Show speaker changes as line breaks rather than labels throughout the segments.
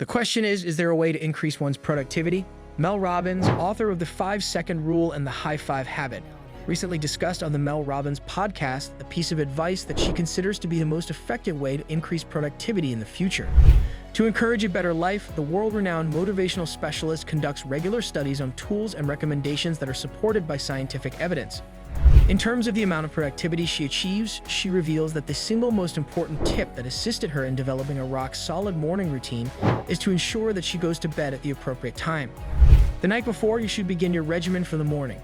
The question is there a way to increase one's productivity? Mel Robbins, author of the 5-Second Rule and the High Five Habit, recently discussed on the Mel Robbins podcast a piece of advice that she considers to be the most effective way to increase productivity in the future. To encourage a better life, the world-renowned motivational specialist conducts regular studies on tools and recommendations that are supported by scientific evidence. In terms of the amount of productivity she achieves, she reveals that the single most important tip that assisted her in developing a rock-solid morning routine is to ensure that she goes to bed at the appropriate time. The night before, you should begin your regimen for the morning.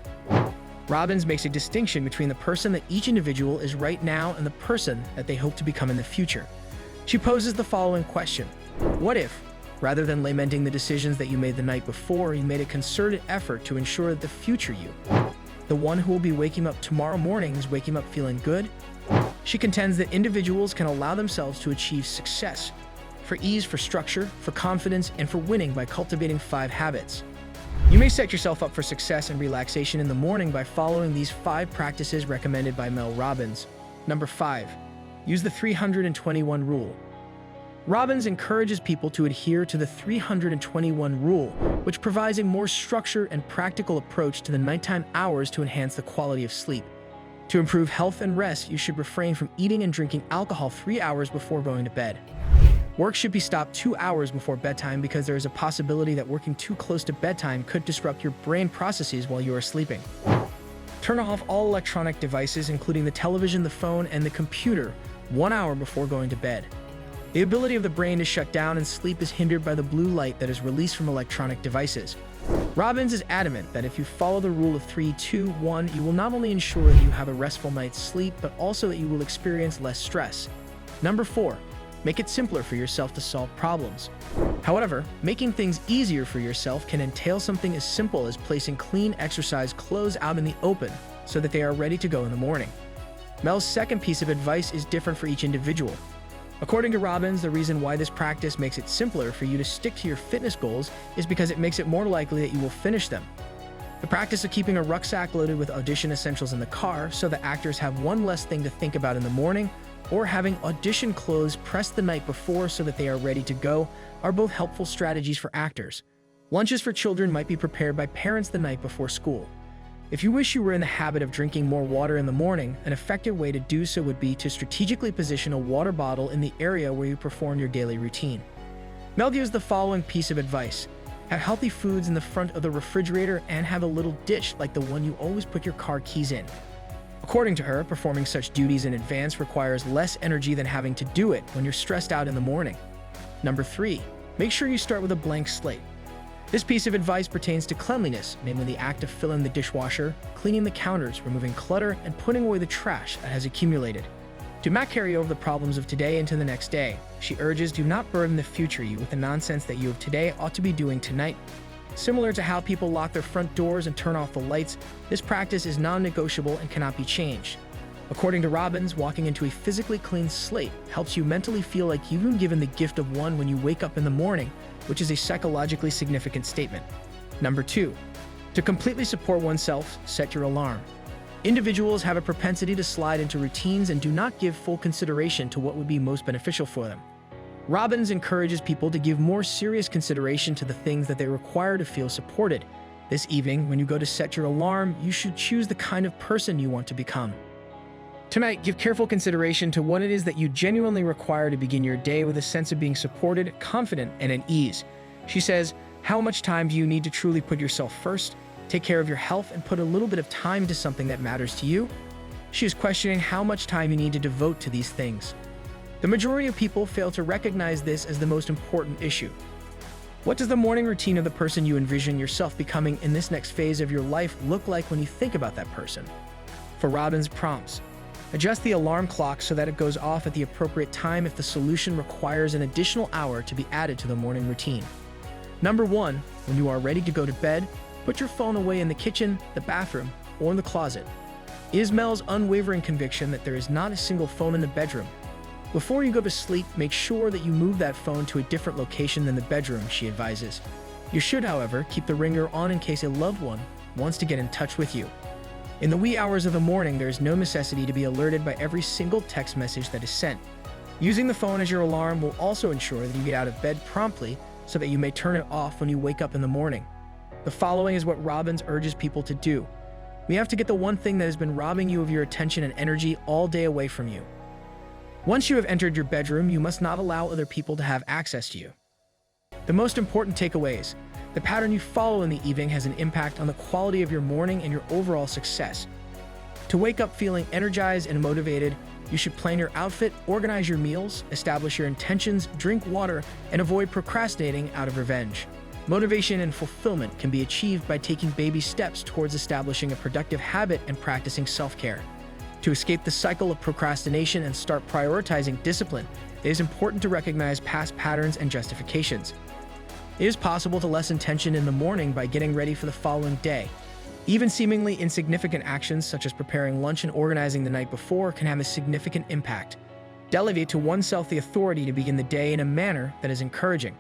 Robbins makes a distinction between the person that each individual is right now and the person that they hope to become in the future. She poses the following question: what if, rather than lamenting the decisions that you made the night before, you made a concerted effort to ensure that the future you, the one who will be waking up tomorrow morning, is waking up feeling good? She contends that individuals can allow themselves to achieve success for ease, for structure, for confidence, and for winning by cultivating 5 habits. You may set yourself up for success and relaxation in the morning by following these 5 practices recommended by Mel Robbins. Number 5. Use the 321 rule. Robbins encourages people to adhere to the 321 rule, which provides a more structured and practical approach to the nighttime hours to enhance the quality of sleep. To improve health and rest, you should refrain from eating and drinking alcohol 3 hours before going to bed. Work should be stopped 2 hours before bedtime because there is a possibility that working too close to bedtime could disrupt your brain processes while you are sleeping. Turn off all electronic devices, including the television, the phone, and the computer, 1 hour before going to bed. The ability of the brain to shut down and sleep is hindered by the blue light that is released from electronic devices. Robbins is adamant that if you follow the rule of 3-2-1, you will not only ensure that you have a restful night's sleep, but also that you will experience less stress. Number 4. Make it simpler for yourself to solve problems. However, making things easier for yourself can entail something as simple as placing clean exercise clothes out in the open so that they are ready to go in the morning. Mel's second piece of advice is different for each individual. According to Robbins, the reason why this practice makes it simpler for you to stick to your fitness goals is because it makes it more likely that you will finish them. The practice of keeping a rucksack loaded with audition essentials in the car so that actors have one less thing to think about in the morning, or having audition clothes pressed the night before so that they are ready to go, are both helpful strategies for actors. Lunches for children might be prepared by parents the night before school. If you wish you were in the habit of drinking more water in the morning, an effective way to do so would be to strategically position a water bottle in the area where you perform your daily routine. Mel gives the following piece of advice: have healthy foods in the front of the refrigerator and have a little dish like the one you always put your car keys in. According to her, performing such duties in advance requires less energy than having to do it when you're stressed out in the morning. Number 3. Make sure you start with a blank slate. This piece of advice pertains to cleanliness, namely the act of filling the dishwasher, cleaning the counters, removing clutter, and putting away the trash that has accumulated. Do not carry over the problems of today into the next day. She urges, do not burden the future you with the nonsense that you of today ought to be doing tonight. Similar to how people lock their front doors and turn off the lights, this practice is non-negotiable and cannot be changed. According to Robbins, walking into a physically clean slate helps you mentally feel like you've been given the gift of one when you wake up in the morning, which is a psychologically significant statement. Number 2. To completely support oneself, set your alarm. Individuals have a propensity to slide into routines and do not give full consideration to what would be most beneficial for them. Robbins encourages people to give more serious consideration to the things that they require to feel supported. This evening, when you go to set your alarm, you should choose the kind of person you want to become. Tonight, give careful consideration to what it is that you genuinely require to begin your day with a sense of being supported, confident, and at ease. She says, how much time do you need to truly put yourself first, take care of your health, and put a little bit of time to something that matters to you? She is questioning how much time you need to devote to these things. The majority of people fail to recognize this as the most important issue. What does the morning routine of the person you envision yourself becoming in this next phase of your life look like when you think about that person? For Robbins prompts, adjust the alarm clock so that it goes off at the appropriate time if the solution requires an additional hour to be added to the morning routine. Number 1, when you are ready to go to bed, put your phone away in the kitchen, the bathroom, or in the closet. It is Mel's unwavering conviction that there is not a single phone in the bedroom. Before you go to sleep, make sure that you move that phone to a different location than the bedroom, she advises. You should, however, keep the ringer on in case a loved one wants to get in touch with you. In the wee hours of the morning, there is no necessity to be alerted by every single text message that is sent. Using the phone as your alarm will also ensure that you get out of bed promptly so that you may turn it off when you wake up in the morning. The following is what Robbins urges people to do. We have to get the one thing that has been robbing you of your attention and energy all day away from you. Once you have entered your bedroom, you must not allow other people to have access to you. The most important takeaways: the pattern you follow in the evening has an impact on the quality of your morning and your overall success. To wake up feeling energized and motivated, you should plan your outfit, organize your meals, establish your intentions, drink water, and avoid procrastinating out of revenge. Motivation and fulfillment can be achieved by taking baby steps towards establishing a productive habit and practicing self-care. To escape the cycle of procrastination and start prioritizing discipline, it is important to recognize past patterns and justifications. It is possible to lessen tension in the morning by getting ready for the following day. Even seemingly insignificant actions such as preparing lunch and organizing the night before can have a significant impact. Delegate to oneself the authority to begin the day in a manner that is encouraging.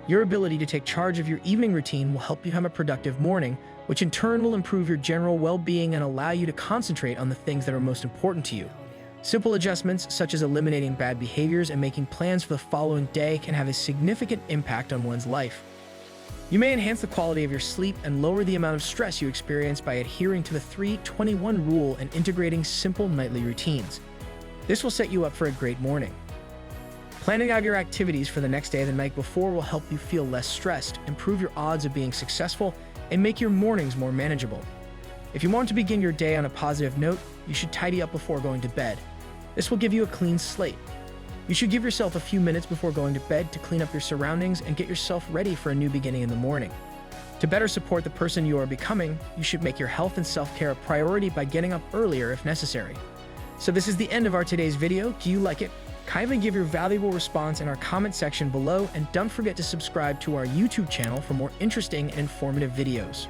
Your ability to take charge of your evening routine will help you have a productive morning, which in turn will improve your general well-being and allow you to concentrate on the things that are most important to you. Simple adjustments such as eliminating bad behaviors and making plans for the following day can have a significant impact on one's life. You may enhance the quality of your sleep and lower the amount of stress you experience by adhering to the 3-21 rule and integrating simple nightly routines. This will set you up for a great morning. Planning out your activities for the next day the night before will help you feel less stressed, improve your odds of being successful, and make your mornings more manageable. If you want to begin your day on a positive note, you should tidy up before going to bed. This will give you a clean slate. You should give yourself a few minutes before going to bed to clean up your surroundings and get yourself ready for a new beginning in the morning. To better support the person you are becoming, you should make your health and self-care a priority by getting up earlier if necessary. So this is the end of our today's video. Do you like it? Kindly give your valuable response in our comment section below, and don't forget to subscribe to our YouTube channel for more interesting and informative videos.